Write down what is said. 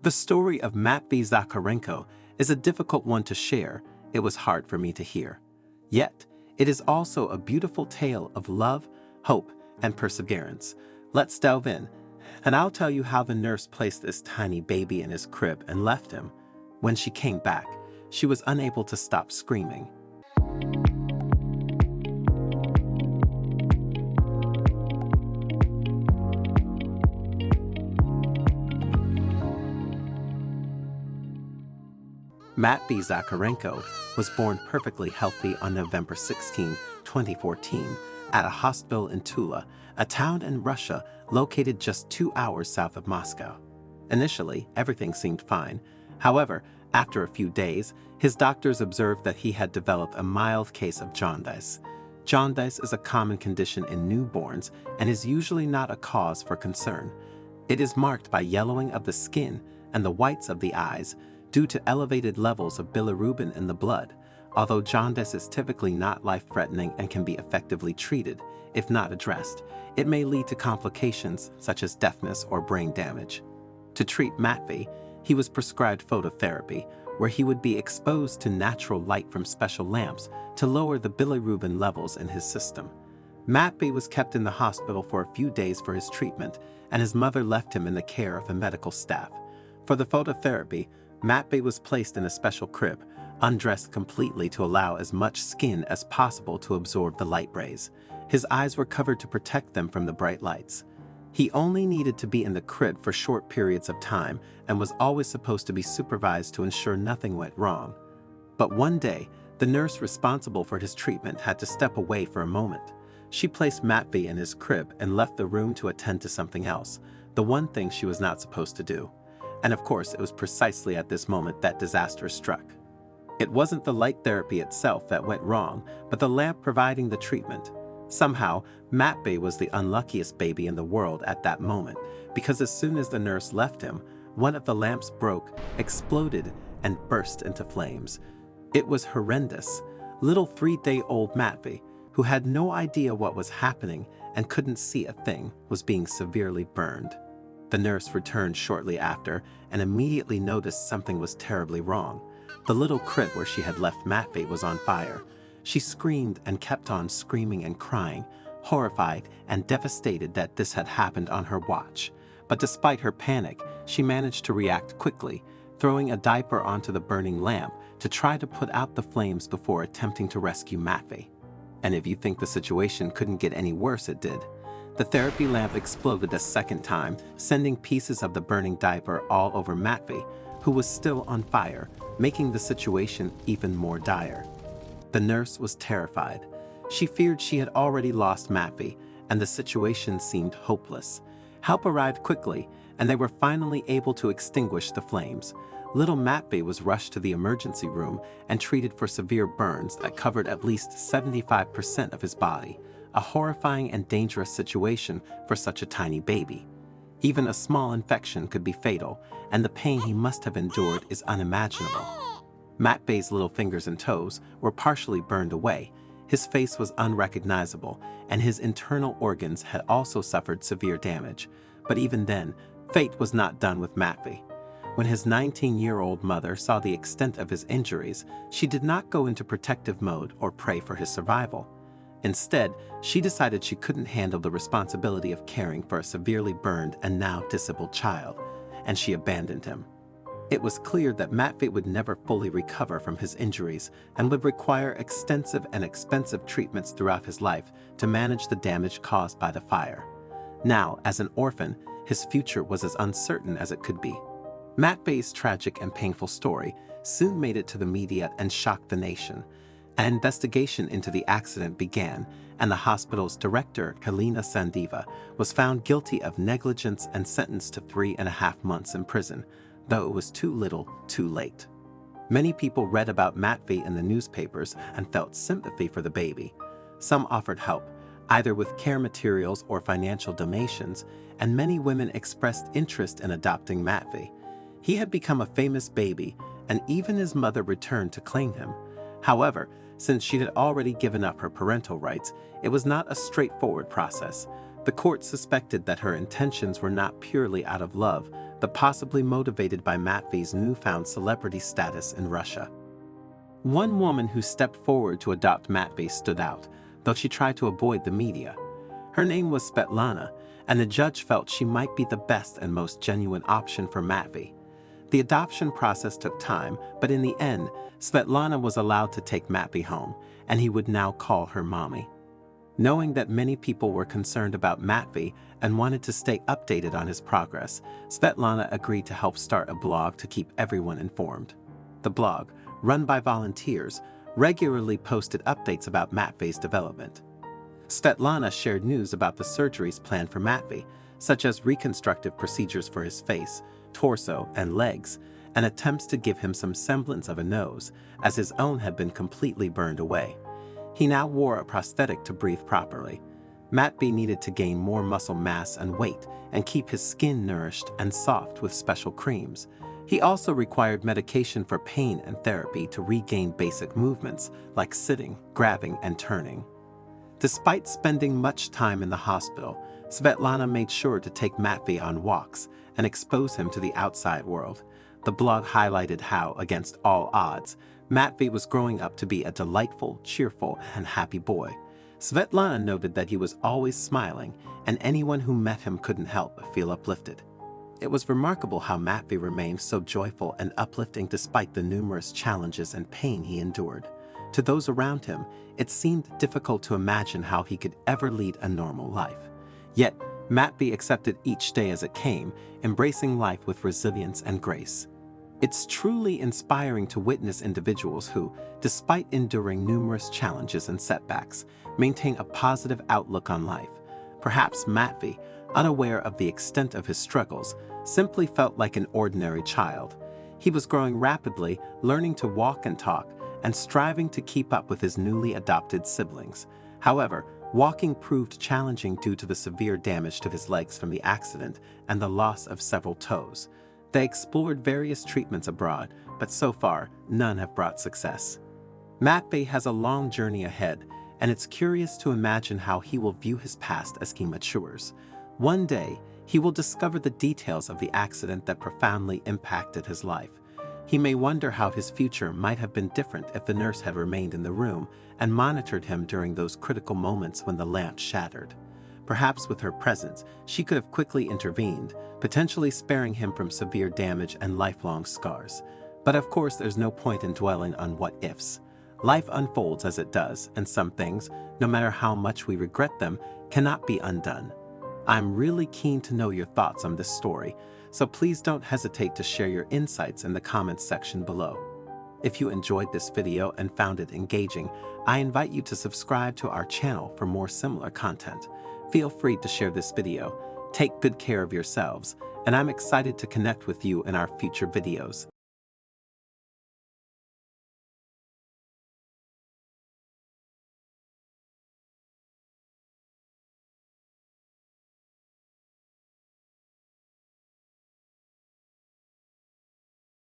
The story of Matvey Zakharenko is a difficult one to share. It was hard for me to hear. Yet, it is also a beautiful tale of love, hope, and perseverance. Let's delve in, and I'll tell you how the nurse placed this tiny baby in his crib and left him. When she came back, she was unable to stop screaming. Matvey Zakharenko was born perfectly healthy on November 16, 2014, at a hospital in Tula, a town in Russia located just 2 hours south of Moscow. Initially, everything seemed fine. However, after a few days, his doctors observed that he had developed a mild case of jaundice. Jaundice is a common condition in newborns and is usually not a cause for concern. It is marked by yellowing of the skin and the whites of the eyes, due to elevated levels of bilirubin in the blood. Although jaundice is typically not life-threatening and can be effectively treated, if not addressed, it may lead to complications such as deafness or brain damage. To treat Matvey, he was prescribed phototherapy, where he would be exposed to natural light from special lamps to lower the bilirubin levels in his system. Matvey was kept in the hospital for a few days for his treatment, and his mother left him in the care of the medical staff. For the phototherapy, Matvey was placed in a special crib, undressed completely to allow as much skin as possible to absorb the light rays. His eyes were covered to protect them from the bright lights. He only needed to be in the crib for short periods of time and was always supposed to be supervised to ensure nothing went wrong. But one day, the nurse responsible for his treatment had to step away for a moment. She placed Matvey in his crib and left the room to attend to something else, the one thing she was not supposed to do. And of course, it was precisely at this moment that disaster struck. It wasn't the light therapy itself that went wrong, but the lamp providing the treatment. Somehow, Matvey was the unluckiest baby in the world at that moment, because as soon as the nurse left him, one of the lamps broke, exploded, and burst into flames. It was horrendous. Little 3-day-old Matvey, who had no idea what was happening and couldn't see a thing, was being severely burned. The nurse returned shortly after and immediately noticed something was terribly wrong. The little crib where she had left Matvey was on fire. She screamed and kept on screaming and crying, horrified and devastated that this had happened on her watch. But despite her panic, she managed to react quickly, throwing a diaper onto the burning lamp to try to put out the flames before attempting to rescue Matvey. And if you think the situation couldn't get any worse, it did. The therapy lamp exploded a second time, sending pieces of the burning diaper all over Matvey, who was still on fire, making the situation even more dire. The nurse was terrified. She feared she had already lost Matvey, and the situation seemed hopeless. Help arrived quickly, and they were finally able to extinguish the flames. Little Matvey was rushed to the emergency room and treated for severe burns that covered at least 75% of his body. A horrifying and dangerous situation for such a tiny baby. Even a small infection could be fatal, and the pain he must have endured is unimaginable. Matvey's little fingers and toes were partially burned away, his face was unrecognizable, and his internal organs had also suffered severe damage. But even then, fate was not done with Matvey. When his 19-year-old mother saw the extent of his injuries, she did not go into protective mode or pray for his survival. Instead, she decided she couldn't handle the responsibility of caring for a severely burned and now disabled child, and she abandoned him. It was clear that Matvey would never fully recover from his injuries and would require extensive and expensive treatments throughout his life to manage the damage caused by the fire. Now, as an orphan, his future was as uncertain as it could be. Matvey's tragic and painful story soon made it to the media and shocked the nation. An investigation into the accident began, and the hospital's director, Kalina Sandiva, was found guilty of negligence and sentenced to 3.5 months in prison, though it was too little, too late. Many people read about Matvey in the newspapers and felt sympathy for the baby. Some offered help, either with care materials or financial donations, and many women expressed interest in adopting Matvey. He had become a famous baby, and even his mother returned to claim him. However, since she had already given up her parental rights, it was not a straightforward process. The court suspected that her intentions were not purely out of love, but possibly motivated by Matvey's newfound celebrity status in Russia. One woman who stepped forward to adopt Matvey stood out, though she tried to avoid the media. Her name was Svetlana, and the judge felt she might be the best and most genuine option for Matvey. The adoption process took time, but in the end, Svetlana was allowed to take Matvey home, and he would now call her mommy. Knowing that many people were concerned about Matvey and wanted to stay updated on his progress, Svetlana agreed to help start a blog to keep everyone informed. The blog, run by volunteers, regularly posted updates about Matvey's development. Svetlana shared news about the surgeries planned for Matvey, such as reconstructive procedures for his face, torso, and legs, and attempts to give him some semblance of a nose, as his own had been completely burned away. He now wore a prosthetic to breathe properly. Matvey needed to gain more muscle mass and weight and keep his skin nourished and soft with special creams. He also required medication for pain and therapy to regain basic movements like sitting, grabbing, and turning. Despite spending much time in the hospital, Svetlana made sure to take Matvey on walks and expose him to the outside world. The blog highlighted how, against all odds, Matvey was growing up to be a delightful, cheerful, and happy boy. Svetlana noted that he was always smiling, and anyone who met him couldn't help but feel uplifted. It was remarkable how Matvey remained so joyful and uplifting despite the numerous challenges and pain he endured. To those around him, it seemed difficult to imagine how he could ever lead a normal life. Yet, Matvey accepted each day as it came, embracing life with resilience and grace. It's truly inspiring to witness individuals who, despite enduring numerous challenges and setbacks, maintain a positive outlook on life. Perhaps Matvey, unaware of the extent of his struggles, simply felt like an ordinary child. He was growing rapidly, learning to walk and talk, and striving to keep up with his newly adopted siblings. However, walking proved challenging due to the severe damage to his legs from the accident and the loss of several toes. They explored various treatments abroad, but so far, none have brought success. Matvey has a long journey ahead, and it's curious to imagine how he will view his past as he matures. One day, he will discover the details of the accident that profoundly impacted his life. He may wonder how his future might have been different if the nurse had remained in the room and monitored him during those critical moments when the lamp shattered. Perhaps with her presence, she could have quickly intervened, potentially sparing him from severe damage and lifelong scars. But of course, there's no point in dwelling on what-ifs. Life unfolds as it does, and some things, no matter how much we regret them, cannot be undone. I'm really keen to know your thoughts on this story, so please don't hesitate to share your insights in the comments section below. If you enjoyed this video and found it engaging, I invite you to subscribe to our channel for more similar content. Feel free to share this video. Take good care of yourselves, and I'm excited to connect with you in our future videos.